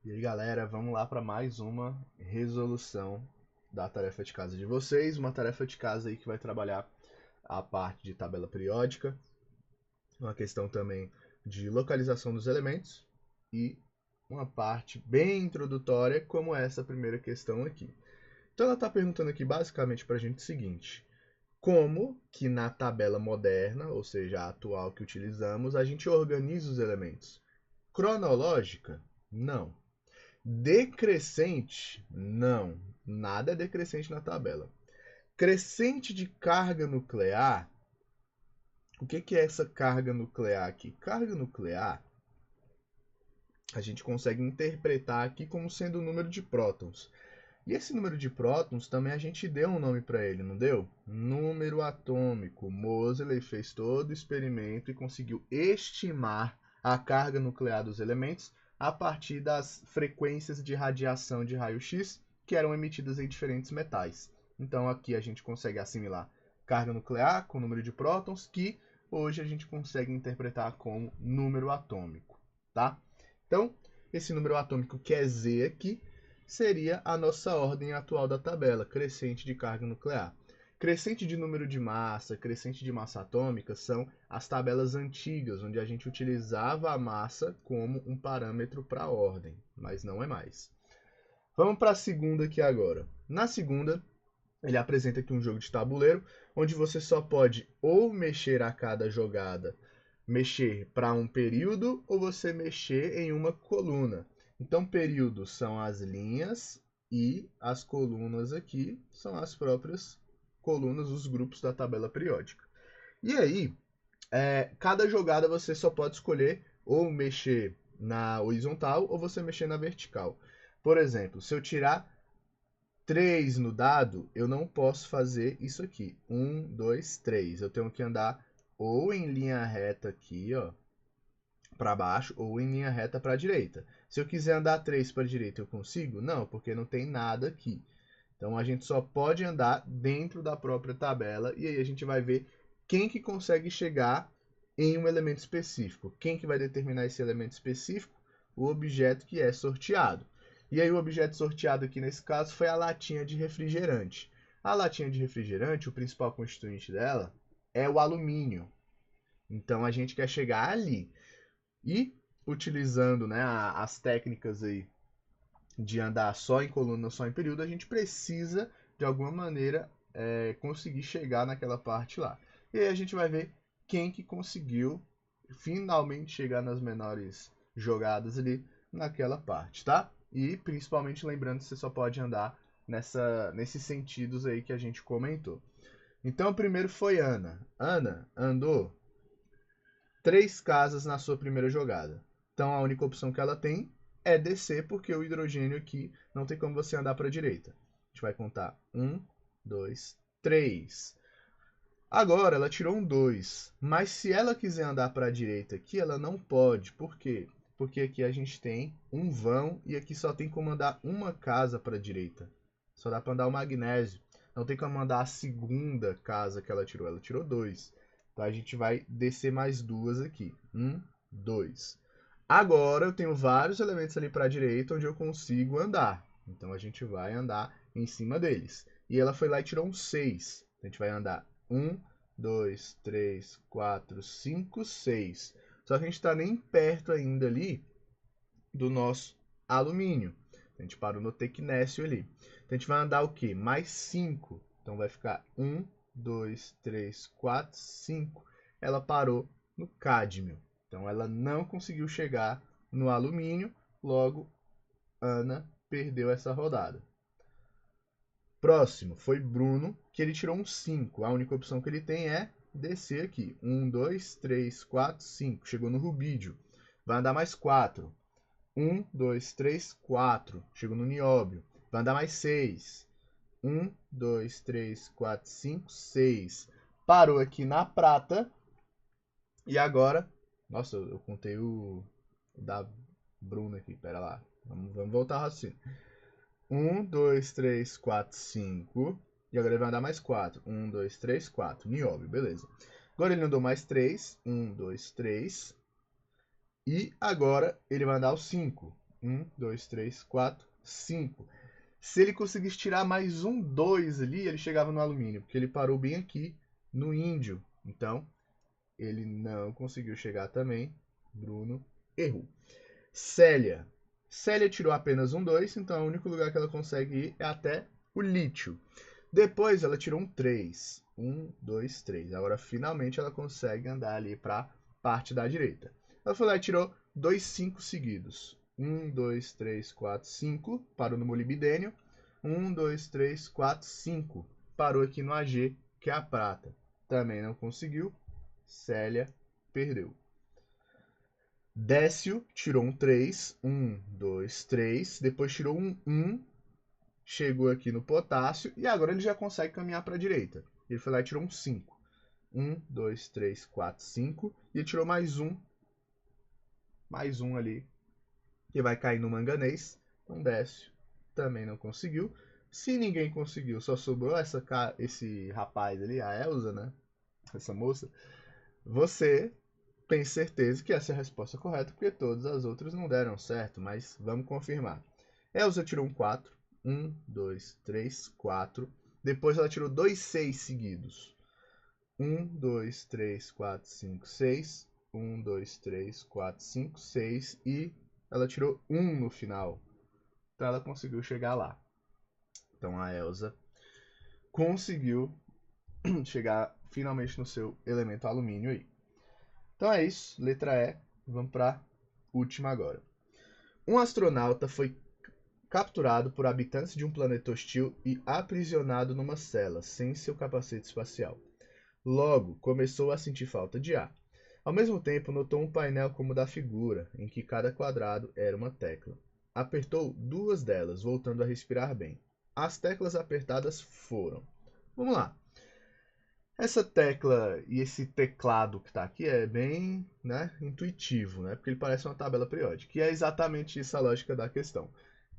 E aí, galera, vamos lá para mais uma resolução da tarefa de casa de vocês. Uma tarefa de casa aí que vai trabalhar a parte de tabela periódica, uma questão também de localização dos elementos e uma parte bem introdutória, como essa primeira questão aqui. Então, ela está perguntando aqui basicamente para a gente o seguinte: como que na tabela moderna, ou seja, a atual que utilizamos, a gente organiza os elementos? Cronológica? Não. Decrescente? Não, nada é decrescente na tabela. Crescente de carga nuclear? O que é essa carga nuclear aqui? Carga nuclear a gente consegue interpretar aqui como sendo o número de prótons. E esse número de prótons também a gente deu um nome para ele, não deu? Número atômico. Moseley fez todo o experimento e conseguiu estimar a carga nuclear dos elementos a partir das frequências de radiação de raio-x que eram emitidas em diferentes metais. Então aqui a gente consegue assimilar carga nuclear com número de prótons, que hoje a gente consegue interpretar como número atômico, tá? Então, esse número atômico que é Z aqui seria a nossa ordem atual da tabela, crescente de carga nuclear. Crescente de número de massa, crescente de massa atômica são as tabelas antigas, onde a gente utilizava a massa como um parâmetro para a ordem, mas não é mais. Vamos para a segunda aqui agora. Na segunda, ele apresenta aqui um jogo de tabuleiro, onde você só pode ou mexer a cada jogada, mexer para um período, ou você mexer em uma coluna. Então, períodos são as linhas e as colunas aqui são as próprias colunas, os grupos da tabela periódica. E aí, cada jogada você só pode escolher ou mexer na horizontal ou você mexer na vertical. Por exemplo, se eu tirar 3 no dado, eu não posso fazer isso aqui. 1, 2, 3. Eu tenho que andar ou em linha reta aqui, ó, para baixo, ou em linha reta para a direita. Se eu quiser andar 3 para a direita, eu consigo? Não, porque não tem nada aqui. Então a gente só pode andar dentro da própria tabela e aí a gente vai ver quem que consegue chegar em um elemento específico. Quem que vai determinar esse elemento específico? O objeto que é sorteado. E aí o objeto sorteado aqui nesse caso foi a latinha de refrigerante. A latinha de refrigerante, o principal constituinte dela é o alumínio. Então a gente quer chegar ali. E utilizando, né, as técnicas aí de andar só em coluna, só em período, a gente precisa, de alguma maneira, conseguir chegar naquela parte lá. E aí a gente vai ver quem que conseguiu finalmente chegar nas menores jogadas ali naquela parte, tá? E principalmente lembrando que você só pode andar nesses sentidos aí que a gente comentou. Então o primeiro foi Ana. Ana andou 3 casas na sua primeira jogada. Então a única opção que ela tem é descer, porque o hidrogênio aqui não tem como você andar para a direita. A gente vai contar 1, 2, 3. Agora ela tirou um 2, mas se ela quiser andar para a direita aqui, ela não pode. Por quê? Porque aqui a gente tem um vão e aqui só tem como andar uma casa para a direita. Só dá para andar o magnésio. Não tem como andar a segunda casa que ela tirou. Ela tirou 2. Então a gente vai descer mais 2 aqui. 1, 2. Agora eu tenho vários elementos ali para a direita onde eu consigo andar. Então a gente vai andar em cima deles. E ela foi lá e tirou um 6. A gente vai andar 1, 2, 3, 4, 5, 6. Só que a gente está nem perto ainda ali do nosso alumínio. A gente parou no tecnésio ali. Então a gente vai andar o quê? Mais 5. Então vai ficar 1, 2, 3, 4, 5. Ela parou no cádmio. Então ela não conseguiu chegar no alumínio. Logo, Ana perdeu essa rodada. Próximo foi Bruno, que ele tirou um 5. A única opção que ele tem é descer aqui. 1, 2, 3, 4, 5. Chegou no rubídio. Vai andar mais 4. 1, 2, 3, 4. Chegou no nióbio. Vai andar mais 6. 1, 2, 3, 4, 5, 6. Parou aqui na prata. E agora... Nossa, eu contei o da Bruna aqui. Pera lá. Vamos voltar ao raciocínio. 1, 2, 3, 4, 5. E agora ele vai andar mais 4. 1, 2, 3, 4. Nióbio, beleza. Agora ele andou mais 3. 1, 2, 3. E agora ele vai andar o 5. 1, 2, 3, 4, 5. Se ele conseguisse tirar mais um 2 ali, ele chegava no alumínio, porque ele parou bem aqui no índio. Então, ele não conseguiu chegar também. Bruno errou. Célia. Célia tirou apenas um 2, então o único lugar que ela consegue ir é até o lítio. Depois ela tirou um 3. 1, 2, 3. Agora finalmente ela consegue andar ali para a parte da direita. Ela foi lá e tirou 2 5 seguidos. 1, 2, 3, 4, 5. Parou no molibdênio. 1, 2, 3, 4, 5. Parou aqui no AG, que é a prata. Também não conseguiu. Célia perdeu. Décio tirou um 3. 1, 2, 3. Depois tirou um 1. Chegou aqui no potássio. E agora ele já consegue caminhar para a direita. Ele foi lá e tirou um 5. 1, 2, 3, 4, 5. E ele tirou mais um. Mais um ali. Que vai cair no manganês. Então Décio também não conseguiu. Se ninguém conseguiu, só sobrou esse rapaz ali, a Elza, né? Essa moça. Você tem certeza que essa é a resposta correta, porque todas as outras não deram certo, mas vamos confirmar. Elza tirou um 4. 1, 2, 3, 4. Depois ela tirou 2 6 seguidos. 1, 2, 3, 4, 5, 6. 1, 2, 3, 4, 5, 6. E ela tirou 1 no final. Então ela conseguiu chegar lá. Então a Elza conseguiu chegar finalmente no seu elemento alumínio aí. Então é isso, letra E. Vamos para a última agora. Um astronauta foi capturado por habitantes de um planeta hostil e aprisionado numa cela, sem seu capacete espacial. Logo, começou a sentir falta de ar. Ao mesmo tempo, notou um painel como o da figura, em que cada quadrado era uma tecla. Apertou 2 delas, voltando a respirar bem. As teclas apertadas foram. Vamos lá. Essa tecla e esse teclado que está aqui é bem, né, intuitivo, né, porque ele parece uma tabela periódica. E é exatamente isso a lógica da questão.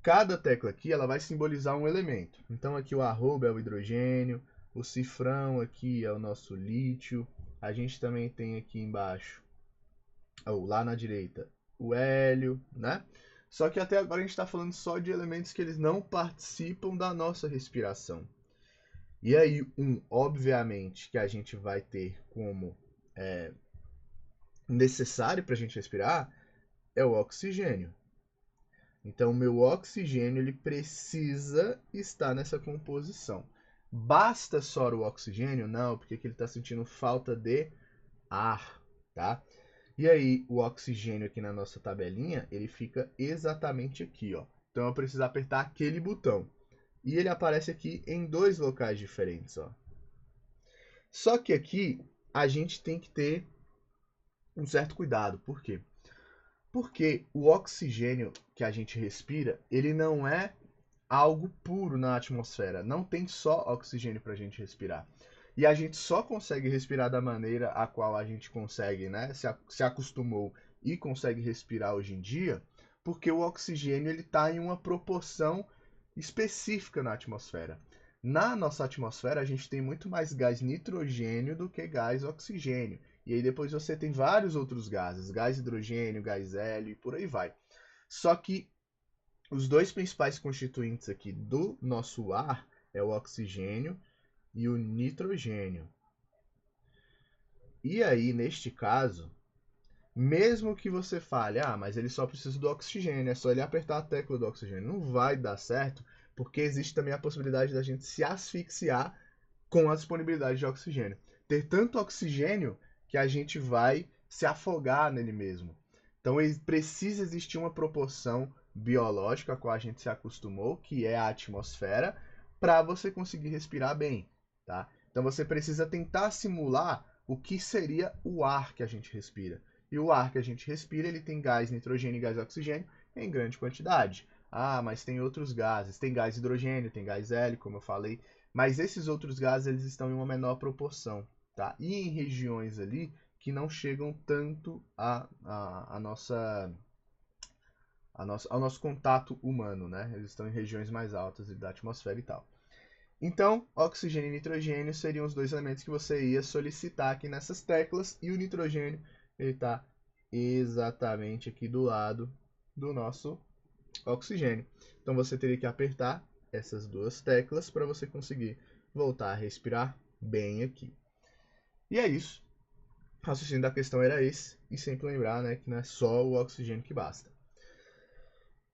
Cada tecla aqui ela vai simbolizar um elemento. Então aqui o arroba é o hidrogênio, o cifrão aqui é o nosso lítio. A gente também tem aqui embaixo, ou lá na direita, o hélio, né? Só que até agora a gente está falando só de elementos que eles não participam da nossa respiração. E aí, obviamente, que a gente vai ter como necessário para a gente respirar é o oxigênio. Então, o meu oxigênio ele precisa estar nessa composição. Basta só o oxigênio? Não, porque ele está sentindo falta de ar, tá? E aí, o oxigênio aqui na nossa tabelinha, ele fica exatamente aqui, ó. Então, eu preciso apertar aquele botão. E ele aparece aqui em 2 locais diferentes, ó. Só que aqui a gente tem que ter um certo cuidado. Por quê? Porque o oxigênio que a gente respira, ele não é algo puro na atmosfera. Não tem só oxigênio para a gente respirar. E a gente só consegue respirar da maneira a qual a gente consegue, né? Se acostumou e consegue respirar hoje em dia, porque o oxigênio ele está em uma proporção específica na atmosfera. Na nossa atmosfera, a gente tem muito mais gás nitrogênio do que gás oxigênio. E aí depois você tem vários outros gases, gás hidrogênio, gás hélio e por aí vai. Só que os 2 principais constituintes aqui do nosso ar é o oxigênio e o nitrogênio. E aí, neste caso, mesmo que você fale, mas ele só precisa do oxigênio, é só ele apertar a tecla do oxigênio, não vai dar certo, porque existe também a possibilidade da gente se asfixiar com a disponibilidade de oxigênio. Ter tanto oxigênio que a gente vai se afogar nele mesmo. Então precisa existir uma proporção biológica a qual a gente se acostumou, que é a atmosfera, para você conseguir respirar bem, tá? Então você precisa tentar simular o que seria o ar que a gente respira. E o ar que a gente respira, ele tem gás nitrogênio e gás oxigênio em grande quantidade. Mas tem outros gases. Tem gás hidrogênio, tem gás hélio, como eu falei. Mas esses outros gases, eles estão em uma menor proporção, tá? E em regiões ali que não chegam tanto ao nosso contato humano, né? Eles estão em regiões mais altas da atmosfera e tal. Então, oxigênio e nitrogênio seriam os 2 elementos que você ia solicitar aqui nessas teclas, e o nitrogênio ele está exatamente aqui do lado do nosso oxigênio. Então você teria que apertar essas duas teclas para você conseguir voltar a respirar bem aqui. E é isso. O raciocínio da questão era esse. E sempre lembrar, né, que não é só o oxigênio que basta.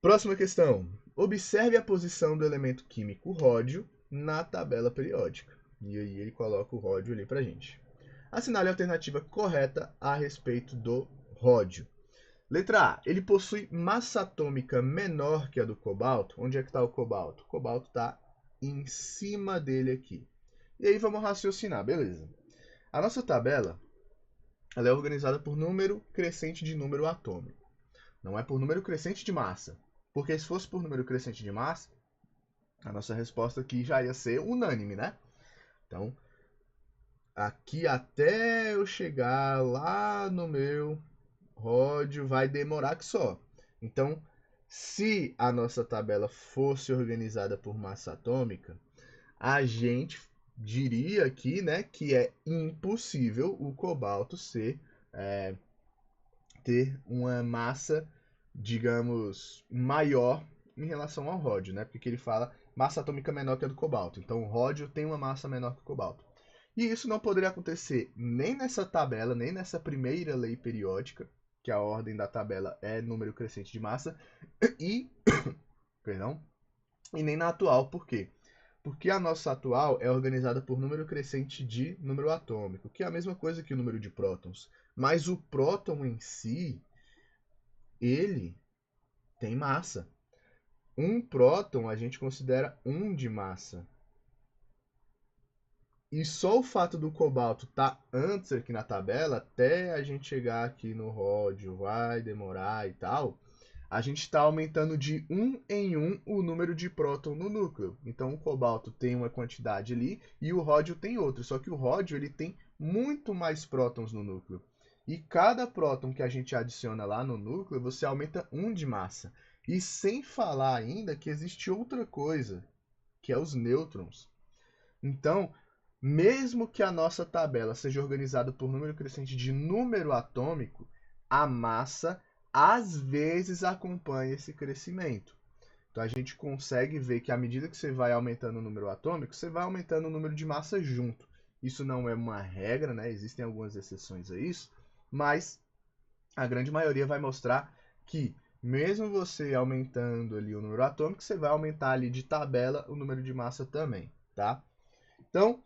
Próxima questão. Observe a posição do elemento químico ródio na tabela periódica. E aí ele coloca o ródio ali pra gente. Assinale a alternativa correta a respeito do ródio. Letra A. Ele possui massa atômica menor que a do cobalto. Onde é que está o cobalto? O cobalto está em cima dele aqui. E aí vamos raciocinar, beleza. A nossa tabela ela é organizada por número crescente de número atômico. Não é por número crescente de massa. Porque se fosse por número crescente de massa, a nossa resposta aqui já ia ser unânime, né? Então, aqui até eu chegar lá no meu ródio vai demorar que só. Então, se a nossa tabela fosse organizada por massa atômica, a gente diria aqui, né, que é impossível o cobalto ter uma massa, digamos, maior em relação ao ródio, né? Porque ele fala massa atômica menor que a do cobalto. Então o ródio tem uma massa menor que o cobalto. E isso não poderia acontecer nem nessa tabela, nem nessa primeira lei periódica, que a ordem da tabela é número crescente de massa, e, perdão, e nem na atual. Por quê? Porque a nossa atual é organizada por número crescente de número atômico, que é a mesma coisa que o número de prótons. Mas o próton em si, ele tem massa. Um próton a gente considera 1 de massa. E só o fato do cobalto estar antes aqui na tabela, até a gente chegar aqui no ródio, vai demorar e tal, a gente está aumentando de 1 em 1 o número de próton no núcleo. Então o cobalto tem uma quantidade ali e o ródio tem outra. Só que o ródio ele tem muito mais prótons no núcleo. E cada próton que a gente adiciona lá no núcleo, você aumenta 1 de massa. E sem falar ainda que existe outra coisa, que é os nêutrons. Então, mesmo que a nossa tabela seja organizada por número crescente de número atômico, a massa às vezes acompanha esse crescimento. Então a gente consegue ver que à medida que você vai aumentando o número atômico, você vai aumentando o número de massa junto. Isso não é uma regra, né? Existem algumas exceções a isso, mas a grande maioria vai mostrar que mesmo você aumentando ali o número atômico, você vai aumentar ali de tabela o número de massa também, tá? Então,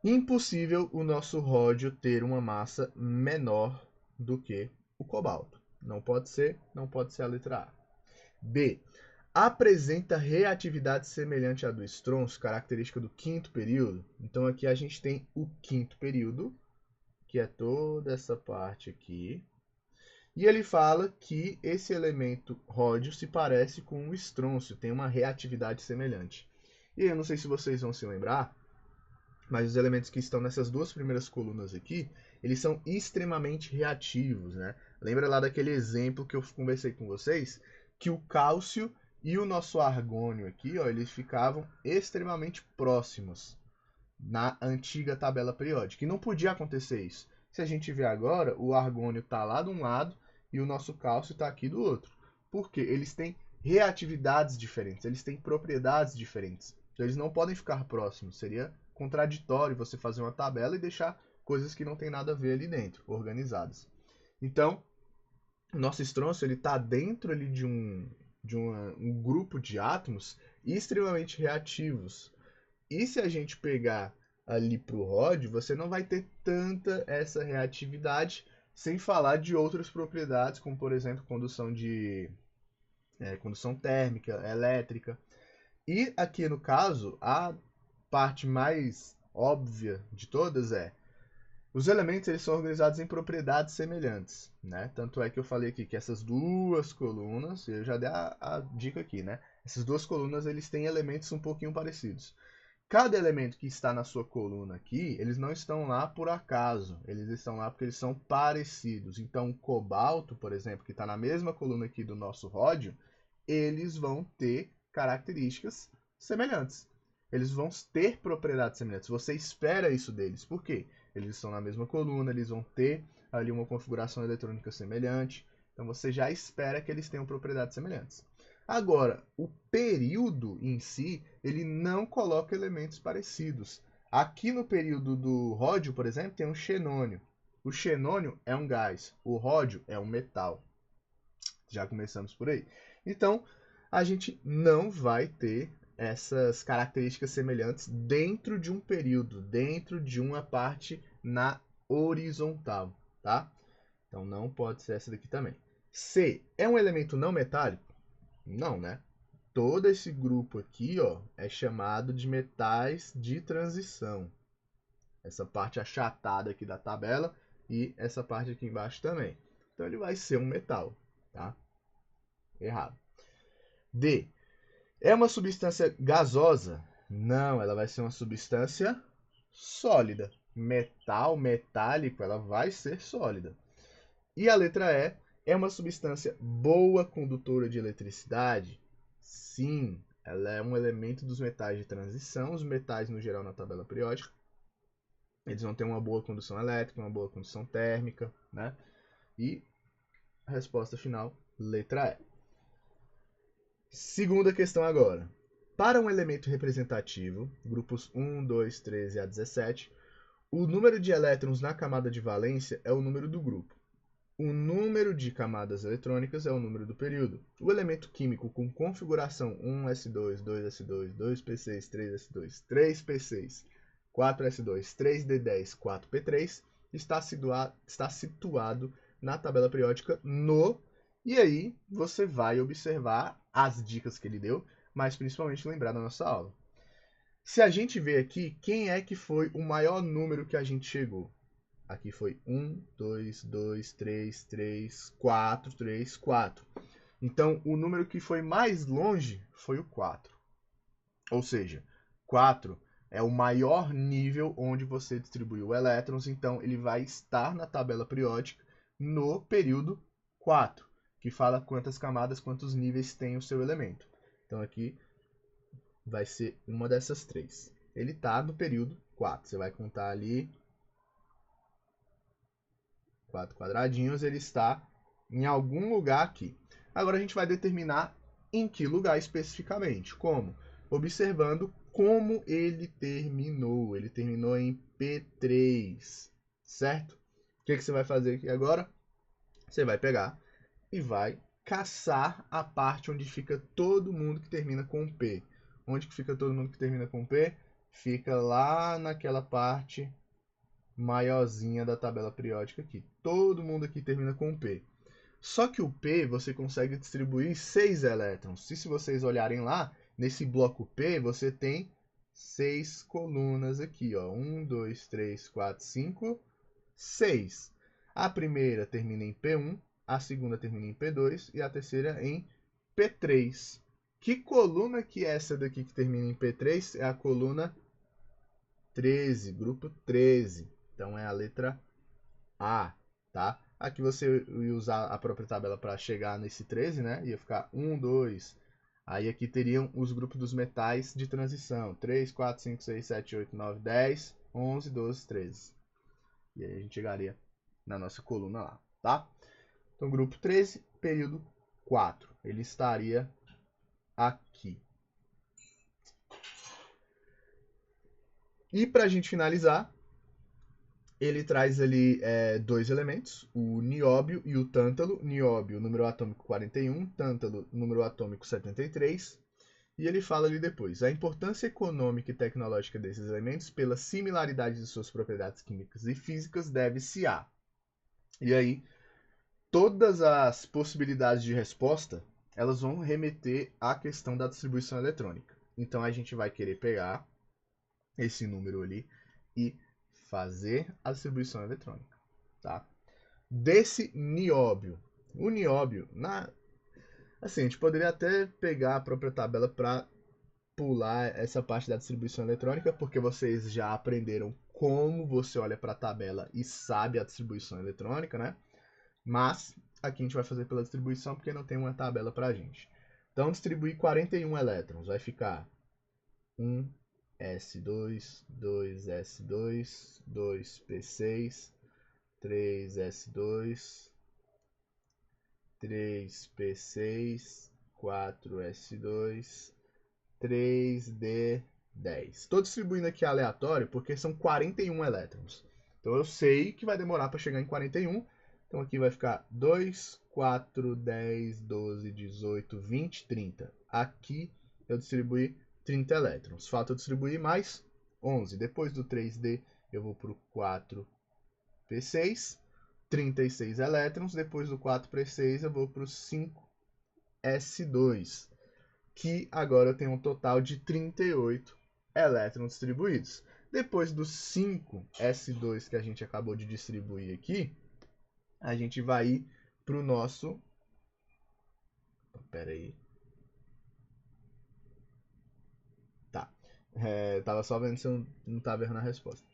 impossível o nosso ródio ter uma massa menor do que o cobalto. Não pode ser, não pode ser a letra A. B. Apresenta reatividade semelhante à do estronço, característica do quinto período. Então aqui a gente tem o quinto período, que é toda essa parte aqui. E ele fala que esse elemento ródio se parece com o estrôncio, tem uma reatividade semelhante. E eu não sei se vocês vão se lembrar, mas os elementos que estão nessas duas primeiras colunas aqui, eles são extremamente reativos, né? Lembra lá daquele exemplo que eu conversei com vocês? Que o cálcio e o nosso argônio aqui, ó, eles ficavam extremamente próximos na antiga tabela periódica. E não podia acontecer isso. Se a gente ver agora, o argônio está lá de um lado e o nosso cálcio está aqui do outro. Por quê? Eles têm reatividades diferentes, eles têm propriedades diferentes. Então eles não podem ficar próximos. Seria contraditório você fazer uma tabela e deixar coisas que não tem nada a ver ali dentro, organizadas. Então, o nosso estrôncio ele está dentro ali de um grupo de átomos extremamente reativos. E se a gente pegar ali para o ródio, você não vai ter tanta essa reatividade, sem falar de outras propriedades, como por exemplo condução térmica, elétrica. E aqui no caso, a parte mais óbvia de todas é os elementos eles são organizados em propriedades semelhantes, né? Tanto é que eu falei aqui que essas duas colunas, eu já dei a dica aqui, né? Essas duas colunas eles têm elementos um pouquinho parecidos. Cada elemento que está na sua coluna aqui, eles não estão lá por acaso, eles estão lá porque eles são parecidos. Então, o cobalto, por exemplo, que está na mesma coluna aqui do nosso ródio, eles vão ter características semelhantes. Eles vão ter propriedades semelhantes. Você espera isso deles. Por quê? Eles estão na mesma coluna, eles vão ter ali uma configuração eletrônica semelhante. Então, você já espera que eles tenham propriedades semelhantes. Agora, o período em si, ele não coloca elementos parecidos. Aqui no período do ródio, por exemplo, tem um xenônio. O xenônio é um gás, o ródio é um metal. Já começamos por aí. Então, a gente não vai ter essas características semelhantes dentro de um período, dentro de uma parte na horizontal, tá? Então não pode ser essa daqui também. C é um elemento não metálico? Não, né? Todo esse grupo aqui, ó, é chamado de metais de transição. Essa parte achatada aqui da tabela e essa parte aqui embaixo também. Então ele vai ser um metal, tá? Errado. D. É uma substância gasosa? Não, ela vai ser uma substância sólida. Metal, metálico, ela vai ser sólida. E a letra E. É uma substância boa condutora de eletricidade? Sim, ela é um elemento dos metais de transição. Os metais, no geral, na tabela periódica, eles vão ter uma boa condução elétrica, uma boa condução térmica, né? E a resposta final, letra E. Segunda questão agora. Para um elemento representativo, grupos 1, 2, 13 a 17, o número de elétrons na camada de valência é o número do grupo. O número de camadas eletrônicas é o número do período. O elemento químico com configuração 1s2, 2s2, 2p6, 3s2, 3p6, 4s2, 3d10, 4p3 está situado na tabela periódica no... E aí você vai observar as dicas que ele deu, mas principalmente lembrar da nossa aula. Se a gente ver aqui, quem é que foi o maior número que a gente chegou? Aqui foi 1, 2, 2, 3, 3, 4, 3, 4. Então, o número que foi mais longe foi o 4. Ou seja, 4 é o maior nível onde você distribuiu elétrons, então ele vai estar na tabela periódica no período 4, que fala quantas camadas, quantos níveis tem o seu elemento. Então, aqui vai ser uma dessas três. Ele está no período 4. Você vai contar ali 4 quadradinhos, ele está em algum lugar aqui. Agora a gente vai determinar em que lugar especificamente. Como? Observando como ele terminou. Ele terminou em P3, certo? O que você vai fazer aqui agora? Você vai pegar e vai caçar a parte onde fica todo mundo que termina com P. Onde que fica todo mundo que termina com P? Fica lá naquela parte maiorzinha da tabela periódica aqui. Todo mundo aqui termina com P. Só que o P você consegue distribuir 6 elétrons. E se vocês olharem lá, nesse bloco P você tem 6 colunas aqui. Ó. 1, 2, 3, 4, 5, 6. A primeira termina em P1, a segunda termina em P2 e a terceira em P3. Que coluna que é essa daqui que termina em P3? É a coluna 13, grupo 13. Então é a letra A, tá? Aqui você ia usar a própria tabela para chegar nesse 13, né? Ia ficar 1, 2. Aí aqui teriam os grupos dos metais de transição. 3, 4, 5, 6, 7, 8, 9, 10, 11, 12, 13. E aí a gente chegaria na nossa coluna lá, tá? Então, grupo 13, período 4. Ele estaria aqui. E para a gente finalizar, ele traz ali dois elementos, o nióbio e o tântalo. Nióbio, número atômico 41, tântalo, número atômico 73. E ele fala ali depois, a importância econômica e tecnológica desses elementos, pela similaridade de suas propriedades químicas e físicas, deve-se a... E aí, todas as possibilidades de resposta, elas vão remeter à questão da distribuição eletrônica. Então, a gente vai querer pegar esse número ali e fazer a distribuição eletrônica, tá? Desse nióbio. O nióbio, assim, a gente poderia até pegar a própria tabela para pular essa parte da distribuição eletrônica, porque vocês já aprenderam como você olha para a tabela e sabe a distribuição eletrônica, né? Mas aqui a gente vai fazer pela distribuição porque não tem uma tabela para a gente. Então, distribuir 41 elétrons vai ficar 1 S2, 2S2, 2P6, 3S2, 3P6, 4S2, 3D10. Estou distribuindo aqui aleatório porque são 41 elétrons. Então eu sei que vai demorar para chegar em 41. Então aqui vai ficar 2, 4, 10, 12, 18, 20, 30. Aqui eu distribuí 30 elétrons. Falta eu distribuir mais 11. Depois do 3D eu vou para o 4P6. 36 elétrons. Depois do 4P6 eu vou para o 5S2. Que agora eu tenho um total de 38 elétrons distribuídos. Depois dos 5S2 que a gente acabou de distribuir aqui, a gente vai ir para o nosso... Espera aí. Tá. Tava só vendo se eu não estava errando a resposta.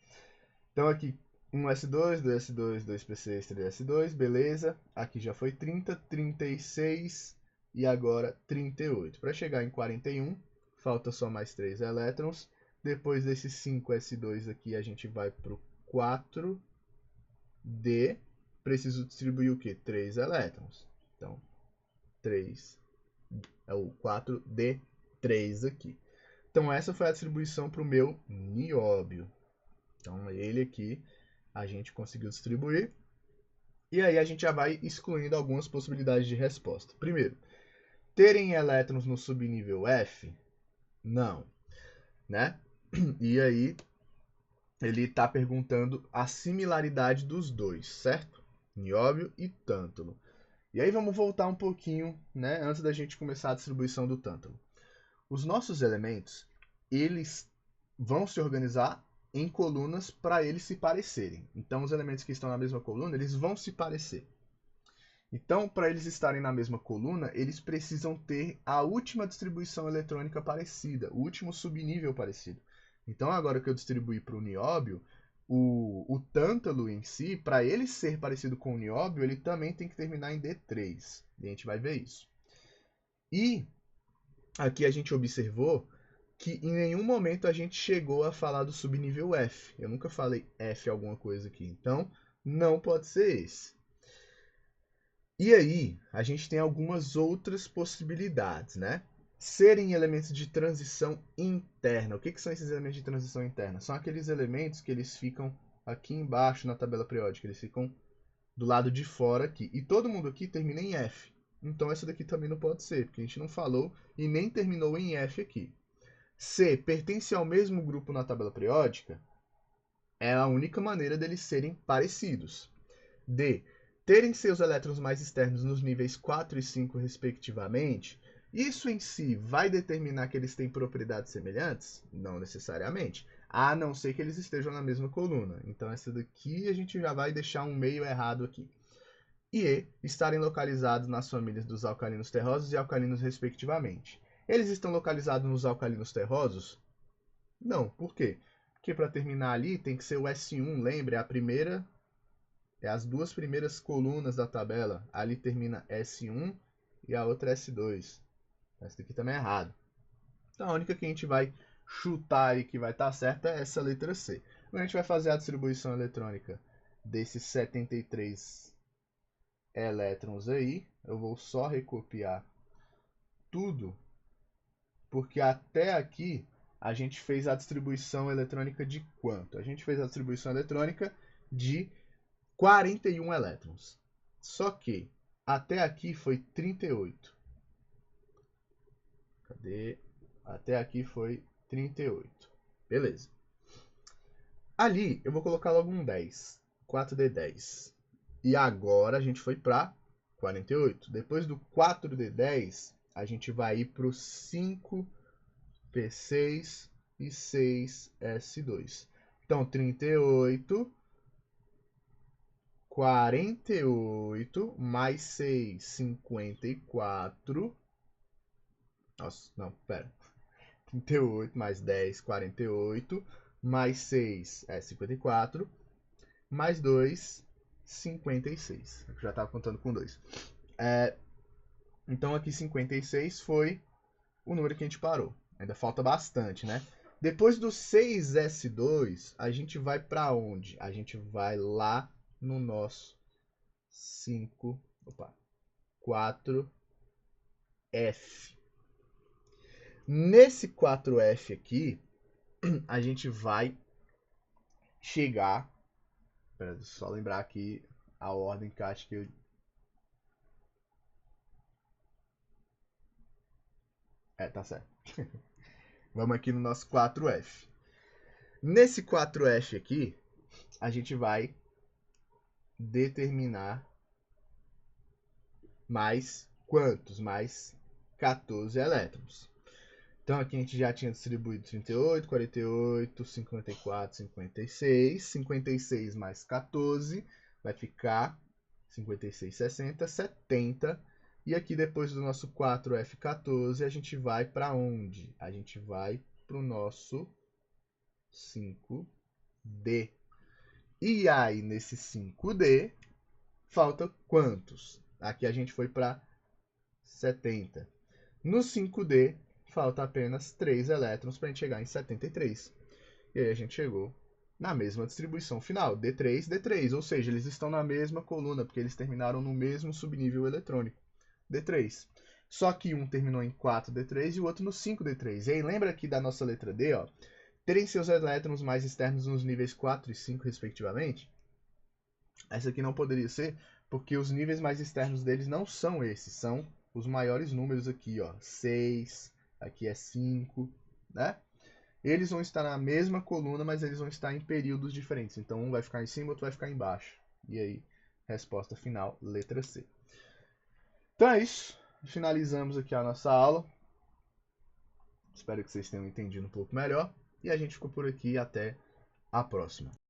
Então aqui, 1S2, 2S2, 2P6, 3S2, beleza. Aqui já foi 30, 36 e agora 38. Para chegar em 41, falta só mais 3 elétrons. Depois desses 5S2 aqui, a gente vai para o 4D. Preciso distribuir o quê? 3 elétrons. Então, 3 é o 4D3 aqui. Então, essa foi a distribuição para o meu nióbio. Então, ele aqui a gente conseguiu distribuir. E aí a gente já vai excluindo algumas possibilidades de resposta. Primeiro, terem elétrons no subnível F? Não, né? E aí ele está perguntando a similaridade dos dois, certo? Nióbio e tântalo. E aí vamos voltar um pouquinho, né, antes da gente começar a distribuição do tântalo. Os nossos elementos, eles vão se organizar em colunas para eles se parecerem. Então, os elementos que estão na mesma coluna, eles vão se parecer. Então, para eles estarem na mesma coluna, eles precisam ter a última distribuição eletrônica parecida, o último subnível parecido. Então, agora que eu distribuí para o nióbio, o tântalo em si, para ele ser parecido com o nióbio, ele também tem que terminar em D3. E a gente vai ver isso. E aqui a gente observou que em nenhum momento a gente chegou a falar do subnível F. Eu nunca falei F alguma coisa aqui. Então, não pode ser esse. E aí, a gente tem algumas outras possibilidades, né? Serem elementos de transição interna. O que são esses elementos de transição interna? São aqueles elementos que eles ficam aqui embaixo na tabela periódica. Eles ficam do lado de fora aqui. E todo mundo aqui termina em F. Então, essa daqui também não pode ser, porque a gente não falou e nem terminou em F aqui. C, pertence ao mesmo grupo na tabela periódica? É a única maneira deles serem parecidos. D, terem seus elétrons mais externos nos níveis 4 e 5, respectivamente, isso em si vai determinar que eles têm propriedades semelhantes? Não necessariamente, a não ser que eles estejam na mesma coluna. Então, essa daqui a gente já vai deixar um meio errado aqui. E estarem localizados nas famílias dos alcalinos terrosos e alcalinos, respectivamente. Eles estão localizados nos alcalinos terrosos? Não. Por quê? Porque para terminar ali tem que ser o S1, lembre, a primeira... É as duas primeiras colunas da tabela. Ali termina S1 e a outra S2. Essa daqui também é errado. Então a única que a gente vai chutar e que vai estar certa é essa letra C. Quando a gente vai fazer a distribuição eletrônica desses 73 elétrons aí, eu vou só recopiar tudo, porque até aqui a gente fez a distribuição eletrônica de quanto? A gente fez a distribuição eletrônica de 41 elétrons. Só que até aqui foi 38. Cadê? Até aqui foi 38. Beleza. Ali eu vou colocar logo um 10. 4D10. E agora a gente foi para 48. Depois do 4D10, a gente vai ir para o 5P6 e 6S2. Então, 38... 48 mais 6, 54. Nossa, não, pera. 38 mais 10, 48. Mais 6 é 54. Mais 2, 56. Eu já estava contando com 2. Então aqui 56 foi o número que a gente parou. Ainda falta bastante, né? Depois do 6S2, a gente vai para onde? A gente vai lá no nosso 4 4F. Nesse 4F aqui, a gente vai chegar... Espera, só lembrar aqui a ordem que eu acho que eu... tá certo. Vamos aqui no nosso 4F. Nesse 4F aqui, a gente vai determinar mais quantos? Mais 14 elétrons. Então aqui a gente já tinha distribuído 38, 48, 54, 56. 56 mais 14 vai ficar 56, 60, 70. E aqui depois do nosso 4F14 a gente vai para onde? A gente vai para o nosso 5D. E aí nesse 5D falta quantos? Aqui a gente foi para 70. No 5D falta apenas 3 elétrons para a gente chegar em 73. E aí a gente chegou na mesma distribuição final, D3, D3, ou seja, eles estão na mesma coluna, porque eles terminaram no mesmo subnível eletrônico, D3. Só que um terminou em 4D3 e o outro no 5D3. E aí lembra aqui da nossa letra D, ó, terem seus elétrons mais externos nos níveis 4 e 5, respectivamente? Essa aqui não poderia ser, porque os níveis mais externos deles não são esses, são os maiores números aqui, ó, 6, aqui é 5, né? Eles vão estar na mesma coluna, mas eles vão estar em períodos diferentes. Então, um vai ficar em cima, outro vai ficar embaixo. E aí, resposta final, letra C. Então é isso. Finalizamos aqui a nossa aula. Espero que vocês tenham entendido um pouco melhor. E a gente ficou por aqui. Até a próxima.